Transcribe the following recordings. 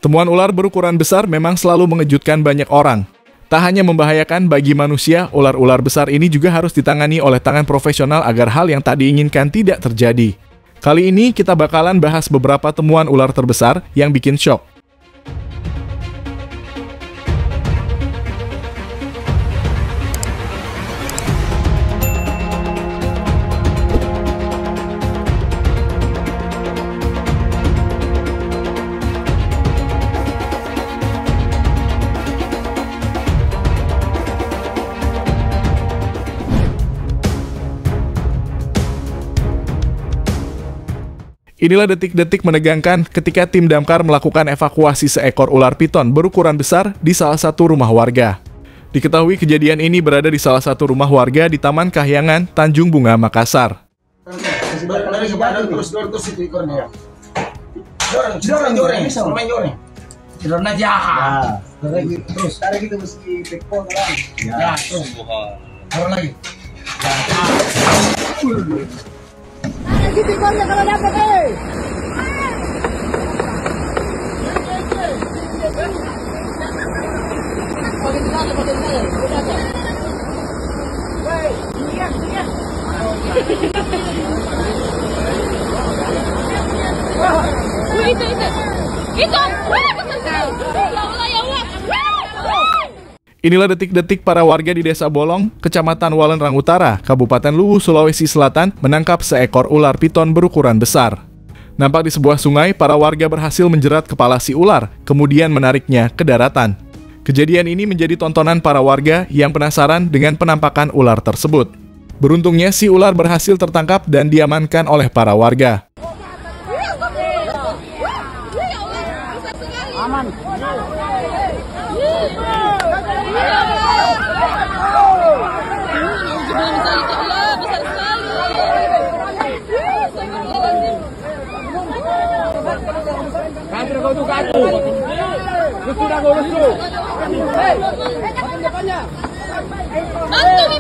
Temuan ular berukuran besar memang selalu mengejutkan banyak orang. Tak hanya membahayakan bagi manusia, ular-ular besar ini juga harus ditangani oleh tangan profesional agar hal yang tak diinginkan tidak terjadi. Kali ini kita bakalan bahas beberapa temuan ular terbesar yang bikin shock. Inilah detik-detik menegangkan ketika tim damkar melakukan evakuasi seekor ular piton berukuran besar di salah satu rumah warga. Diketahui kejadian ini berada di salah satu rumah warga di Taman Kahyangan, Tanjung Bunga, Makassar. Gitu ikonnya kalau dapat Inilah detik-detik para warga di Desa Bolong, Kecamatan Walenrang Utara, Kabupaten Luwu, Sulawesi Selatan, menangkap seekor ular piton berukuran besar. Nampak di sebuah sungai, para warga berhasil menjerat kepala si ular, kemudian menariknya ke daratan. Kejadian ini menjadi tontonan para warga yang penasaran dengan penampakan ular tersebut. Beruntungnya si ular berhasil tertangkap dan diamankan oleh para warga. aman.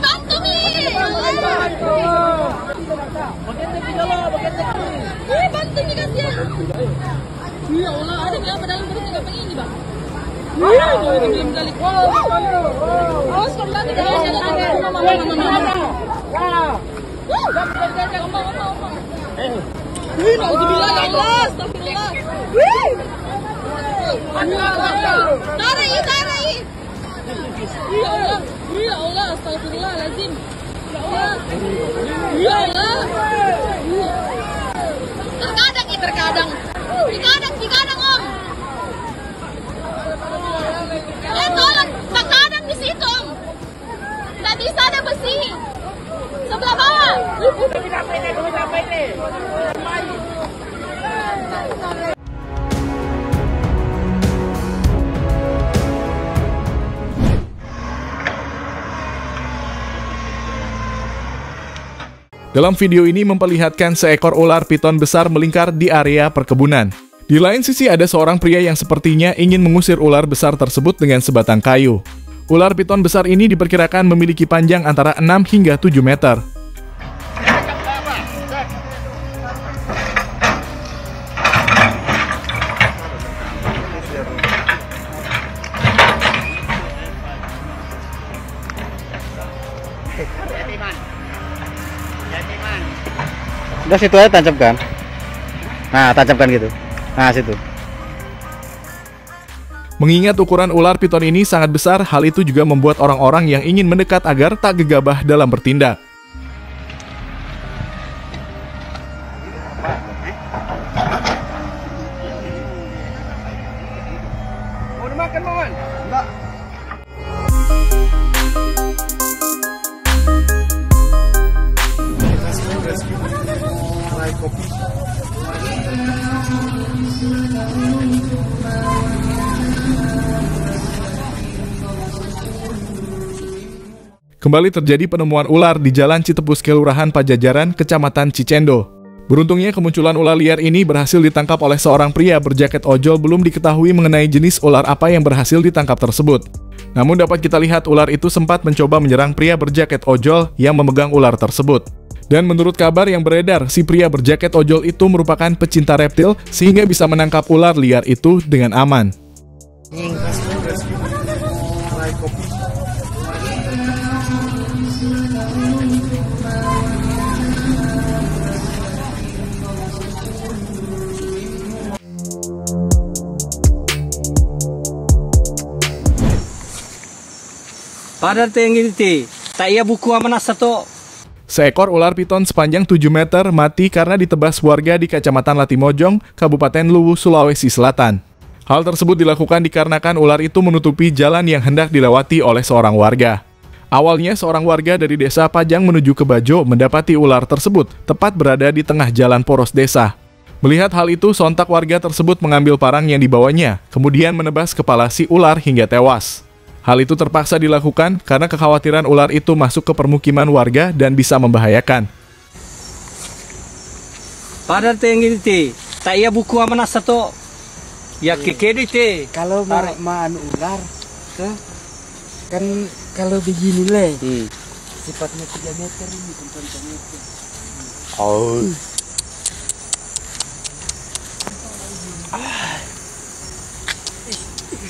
Bantu mi. Bantu mi kasihan. Ya Allah, ada berapa dalam perut nggak pengen ini, Bang? Belum kali. Awas korban tidak ada. Mama. Alhamdulillah ya Allah, astagfirullah. Tarik. Ya Allah, astagfirullahaladzim. Ya Allah. Terkadang Om. Tolong, terkadang di situ Om. Nggak bisa ada besi. Sebelah bawah. Dalam video ini memperlihatkan seekor ular piton besar melingkar di area perkebunan. Di lain sisi ada seorang pria yang sepertinya ingin mengusir ular besar tersebut dengan sebatang kayu. Ular piton besar ini diperkirakan memiliki panjang antara 6 hingga 7 meter. Udah situ aja tancapkan. Nah, tancapkan gitu. Nah, situ. Mengingat ukuran ular piton ini sangat besar, hal itu juga membuat orang-orang yang ingin mendekat agar tak gegabah dalam bertindak. Mau dimakan, Maman? Enggak. Kembali terjadi penemuan ular di Jalan Citepus, Kelurahan Pajajaran, Kecamatan Cicendo. Beruntungnya kemunculan ular liar ini berhasil ditangkap oleh seorang pria berjaket ojol. Belum diketahui mengenai jenis ular apa yang berhasil ditangkap tersebut. Namun dapat kita lihat ular itu sempat mencoba menyerang pria berjaket ojol yang memegang ular tersebut. Dan menurut kabar yang beredar, si pria berjaket ojol itu merupakan pecinta reptil sehingga bisa menangkap ular liar itu dengan aman. Padahal tinggi tak iya buku mana satu. Seekor ular piton sepanjang 7 meter mati karena ditebas warga di Kecamatan Latimojong, Kabupaten Luwu, Sulawesi Selatan. Hal tersebut dilakukan dikarenakan ular itu menutupi jalan yang hendak dilewati oleh seorang warga. Awalnya seorang warga dari desa Pajang menuju ke Bajo mendapati ular tersebut tepat berada di tengah jalan poros desa. Melihat hal itu, sontak warga tersebut mengambil parang yang dibawanya, kemudian menebas kepala si ular hingga tewas. Hal itu terpaksa dilakukan karena kekhawatiran ular itu masuk ke permukiman warga dan bisa membahayakan. Padahal tinggi tak iya buku mana satu. Ya kekedi Kalau mau ular, kan kalau begini leh, sifatnya 3 meter ini bukan 3 meter. Oh.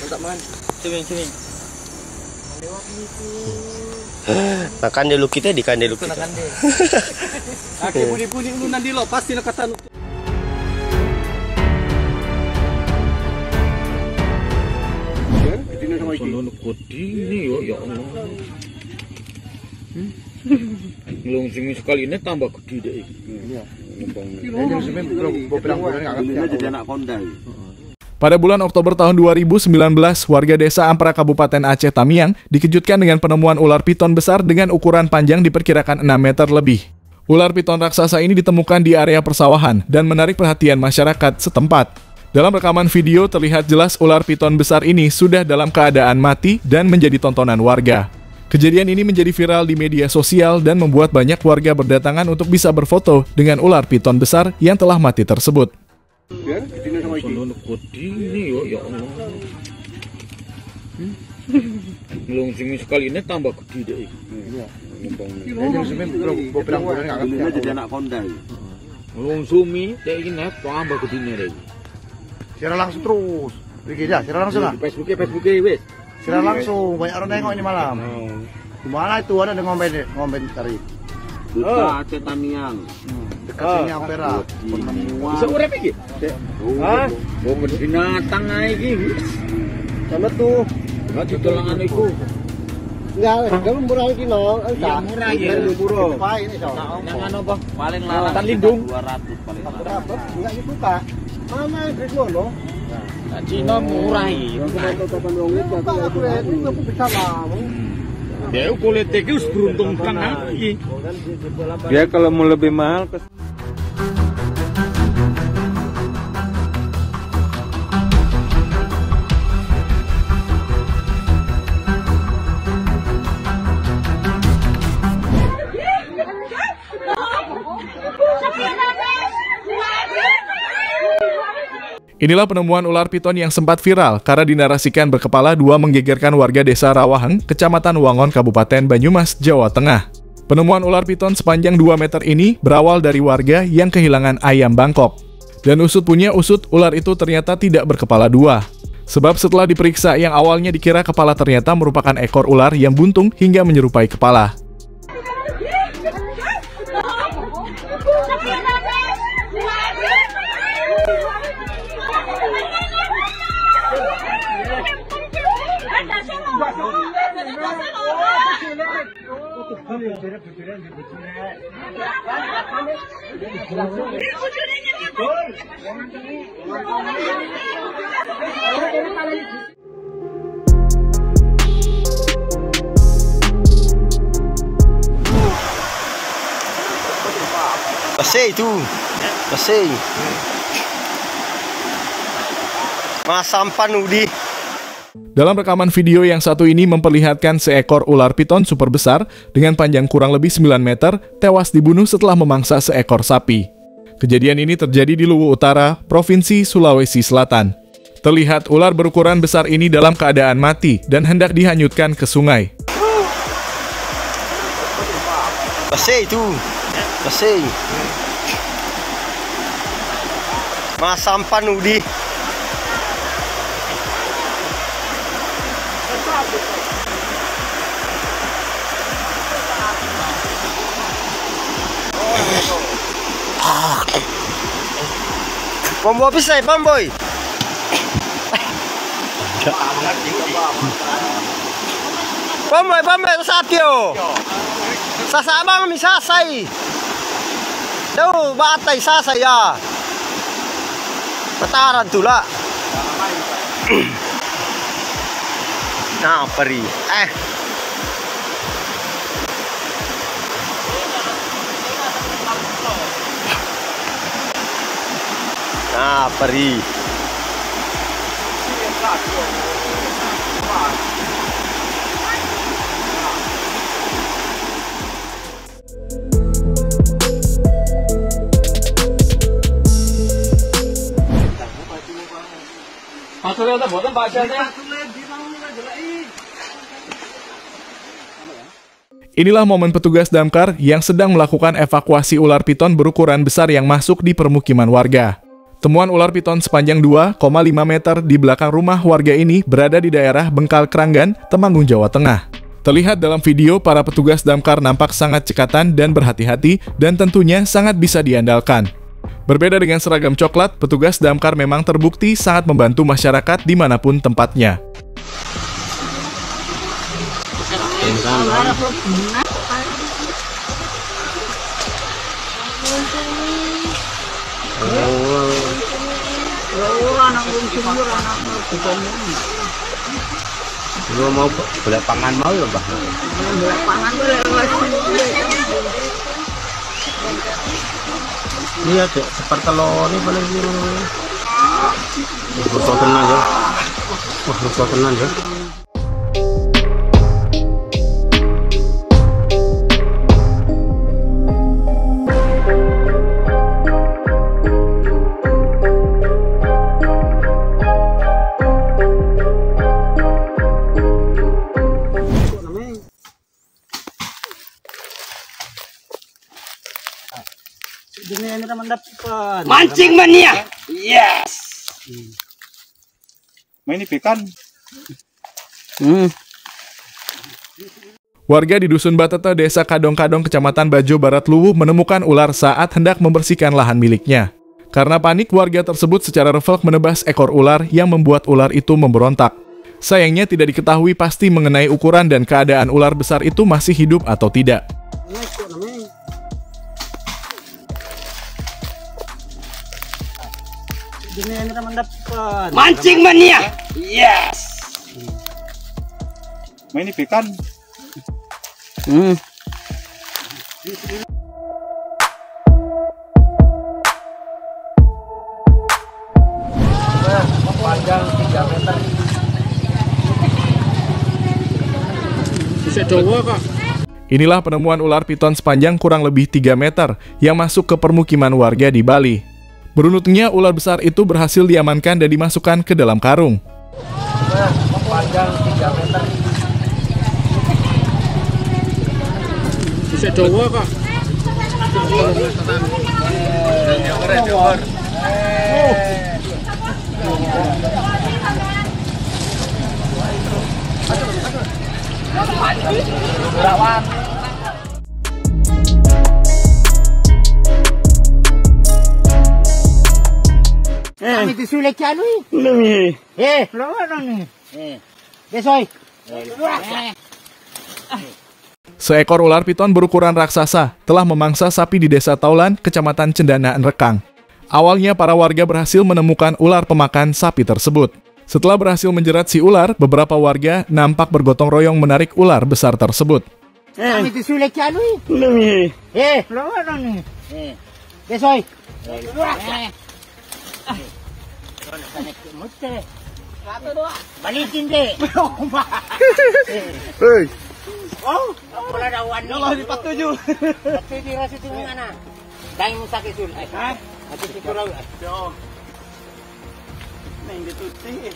Mantap man. Sini. Nakan dulu kita di kan dulu kita. Aki puni-puni ulu nanti lo pasti lo kata lu. Ya Allah. Ngelungsing sekali ini tambah gede deh. Iya. Pada bulan Oktober tahun 2019, warga desa Ampera Kabupaten Aceh Tamiang dikejutkan dengan penemuan ular piton besar dengan ukuran panjang diperkirakan 6 meter lebih. Ular piton raksasa ini ditemukan di area persawahan dan menarik perhatian masyarakat setempat. Dalam rekaman video terlihat jelas ular piton besar ini sudah dalam keadaan mati dan menjadi tontonan warga. Kejadian ini menjadi viral di media sosial dan membuat banyak warga berdatangan untuk bisa berfoto dengan ular piton besar yang telah mati tersebut. Ya Allah. Ngelungsing sekali ini tambah gede deh. Iya. Jadi anak kondai. Ngelungsumi deh ini tambah gede deh. Siaran langsung terus. Begini ya, siaran langsung lah. Facebook wes. Siaran langsung, banyak orang nengok ini malam. Di mana itu ada ngomben cari. Duta Aceh Tamiang. Dekat sini Ampera. Bisa urep iki? Hah? Wong binatang ae iki. Sama tuh. Enggak ditolangan iku. Enggak, kamu murah iki no. Iya murah ya. Murah. Apa ini dong? Yang anu apa? Paling larang hutan lindung. 200 paling larang. Enggak itu Pak. Mana itu loh? Nah, Cina murah iki. Aku bisa lah. Dia kulit itu beruntung kan iki. Dia kalau mau lebih mahal ke Inilah penemuan ular piton yang sempat viral karena dinarasikan berkepala 2 menggegerkan warga desa Rawaheng, Kecamatan Wangon, Kabupaten Banyumas, Jawa Tengah. Penemuan ular piton sepanjang 2 meter ini berawal dari warga yang kehilangan ayam Bangkok. Dan usut punya usut, ular itu ternyata tidak berkepala 2. Sebab setelah diperiksa, yang awalnya dikira kepala ternyata merupakan ekor ular yang buntung hingga menyerupai kepala. Pasai itu. Pasai. Mas sampan udi. Dalam rekaman video yang satu ini memperlihatkan seekor ular piton super besar dengan panjang kurang lebih 9 meter tewas dibunuh setelah memangsa seekor sapi. Kejadian ini terjadi di Luwu Utara, Provinsi Sulawesi Selatan. Terlihat ular berukuran besar ini dalam keadaan mati dan hendak dihanyutkan ke sungai. Pasai itu. Pesing. Masampan udi. Pombo pisai, pomboy. Pomboy satyo. Sasama mi sasay. Daw batay sasay ya. Pataran tula. Nah, peri. Nah, peri. Inilah momen petugas damkar yang sedang melakukan evakuasi ular piton berukuran besar yang masuk di permukiman warga. Temuan ular piton sepanjang 2,5 meter di belakang rumah warga ini berada di daerah Bengkal Kranggan, Temanggung, Jawa Tengah. Terlihat dalam video, para petugas damkar nampak sangat cekatan dan berhati-hati dan tentunya sangat bisa diandalkan. Berbeda dengan seragam coklat, petugas damkar memang terbukti sangat membantu masyarakat dimanapun tempatnya. Lu mau boleh pangan mau ya, Mbah? Boleh pangan boleh. Iya, Dek, seperti telur ini paling gitu. Rusak tenan ya. Wah, rusak tenan ya. Mancing mania. Yes. Main ikan. Warga di Dusun Batata, Desa Kadong-Kadong, Kecamatan Bajo Barat Luwu menemukan ular saat hendak membersihkan lahan miliknya. Karena panik, warga tersebut secara refleks menebas ekor ular yang membuat ular itu memberontak. Sayangnya tidak diketahui pasti mengenai ukuran dan keadaan ular besar itu masih hidup atau tidak. Mancing mania. Yes. Main ikan. Panjang 3 meter. Bisa Jawa, Kak. Inilah penemuan ular piton sepanjang kurang lebih 3 meter yang masuk ke permukiman warga di Bali. Beruntungnya ular besar itu berhasil diamankan dan dimasukkan ke dalam karung. Panjang 3 meter. Bisa Jawa, Kak. Kami disulit ka ano eh. Lawan nih. Besoy. Seekor ular piton berukuran raksasa telah memangsa sapi di Desa Taulan, Kecamatan Cendanaan Rekang. Awalnya para warga berhasil menemukan ular pemakan sapi tersebut. Setelah berhasil menjerat si ular, beberapa warga nampak bergotong royong menarik ular besar tersebut. Kami disulit ka ano eh. Lawan nih. Besoy. Balikin deh. Hei. Oh, wala dawan ni. Allah dipatuju. Tapi di rasa tu mana? Dai mo sakit sul. Ha? Ati siguro. Yo. Main dituti.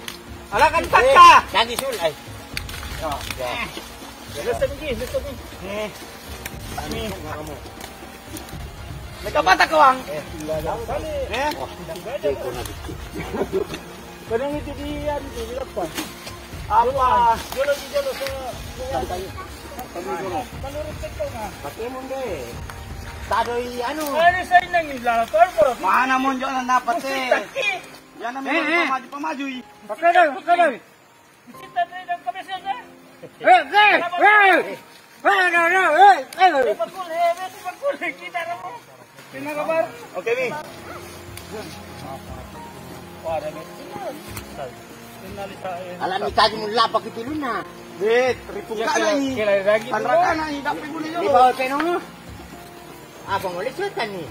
Ala kan takka. Lagi sul ay. Yo. Gusto ni. Kami ngamo. Nagkabata ka, Wang? Kadang itu dia, di apa? Apa? Jolo sa... Pakai mo deh. Tadoy ano? Ano sa inang ilalakar po? Mana mo dyan ang dapat eh? Yan ang mga pamaju. Pagkanoy. Bisita tayo ng kabisyon na. Pagkul, kita na mo. Pinakabar. Okay, Mi. Alam ni kaji mo lapak ipilo na. Bet, ripuka na ni. Panraka na ni, dapat mo niyo. Di ba, penong mo? Abang ulit sutan ni.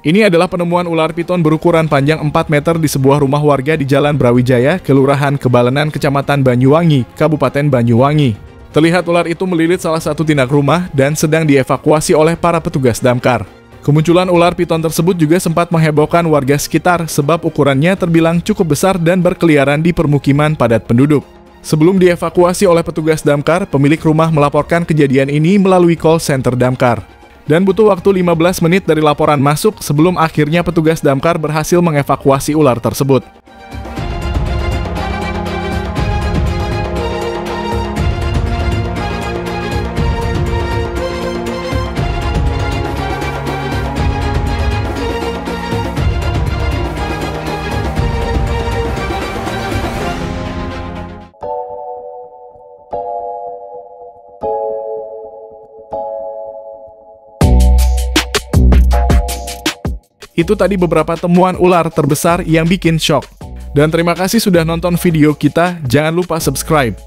Ini adalah penemuan ular piton berukuran panjang 4 meter di sebuah rumah warga di Jalan Brawijaya, Kelurahan Kebalenan, Kecamatan Banyuwangi, Kabupaten Banyuwangi. Terlihat ular itu melilit salah satu tinak rumah dan sedang dievakuasi oleh para petugas damkar. Kemunculan ular piton tersebut juga sempat menghebohkan warga sekitar sebab ukurannya terbilang cukup besar dan berkeliaran di permukiman padat penduduk. Sebelum dievakuasi oleh petugas damkar, pemilik rumah melaporkan kejadian ini melalui call center damkar. Dan butuh waktu 15 menit dari laporan masuk sebelum akhirnya petugas damkar berhasil mengevakuasi ular tersebut. Itu tadi beberapa temuan ular terbesar yang bikin shock. Dan terima kasih sudah nonton video kita, jangan lupa subscribe.